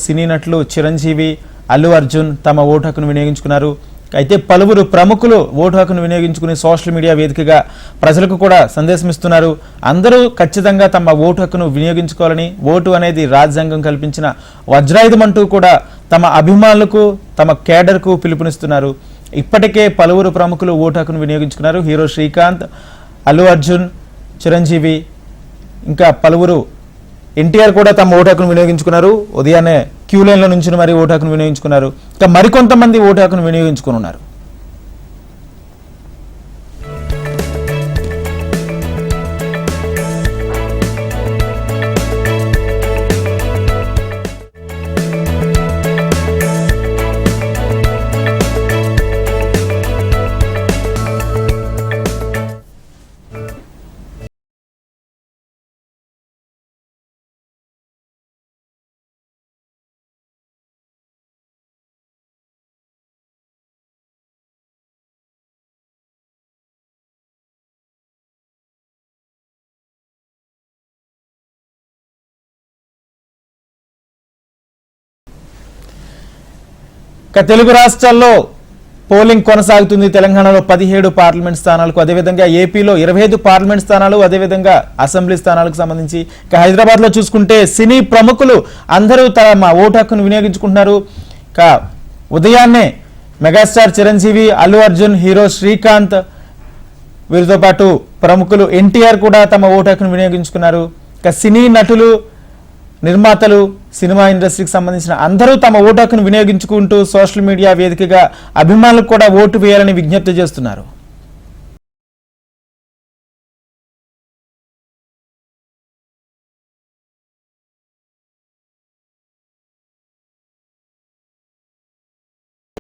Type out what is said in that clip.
సినీ నటులు చిరంజీవి, అల్లు అర్జున్ తమ ఓటు హక్కును వినియోగించుకున్నారు. అయితే పలువురు ప్రముఖులు ఓటు హక్కును వినియోగించుకుని సోషల్ మీడియా వేదికగా ప్రజలకు కూడా సందేశం ఇస్తున్నారు. అందరూ ఖచ్చితంగా తమ ఓటు హక్కును వినియోగించుకోవాలని, ఓటు అనేది రాజ్యాంగం కల్పించిన వజ్రాయుధం అంటూ కూడా తమ అభిమానులకు, తమ కేడర్కు పిలుపునిస్తున్నారు. ఇప్పటికే పలువురు ప్రముఖులు ఓటు హక్కును వినియోగించుకున్నారు. హీరో శ్రీకాంత్, అల్లు అర్జున్, చిరంజీవి, ఇంకా పలువురు, ఎన్టీఆర్ కూడా తమ ఓటు హక్కును వినియోగించుకున్నారు. ఉదయాన్నే క్యూ లైన్ల నుంచి మరి ఓటు హక్కును వినియోగించుకున్నారు. ఇంకా మరికొంతమంది ఓటు హక్కును వినియోగించుకున్నారు. తెలుగు రాష్ట్రాల్లో పోలింగ్ కొనసాగుతుంది. తెలంగాణలో 17 పార్లమెంట్ స్థానాలకు, అదేవిధంగా ఏపీలో 25 పార్లమెంట్ స్థానాలు, అదేవిధంగా అసెంబ్లీ స్థానాలకు సంబంధించి. ఇక హైదరాబాద్ లో చూసుకుంటే సినీ ప్రముఖులు అందరూ తమ ఓటు హక్కును వినియోగించుకుంటున్నారు. ఇక ఉదయాన్నే మెగాస్టార్ చిరంజీవి, అల్లు అర్జున్, హీరో శ్రీకాంత్, వీరితో పాటు ప్రముఖులు ఎన్టీఆర్ కూడా తమ ఓటు హక్కును వినియోగించుకున్నారు. ఇక సినీ నటులు, నిర్మాతలు, సినిమా ఇండస్ట్రీకి సంబంధించిన అందరూ తమ ఓటు హక్కును వినియోగించుకుంటూ సోషల్ మీడియా వేదికగా అభిమానులకు కూడా ఓటు వేయాలని విజ్ఞప్తి చేస్తున్నారు.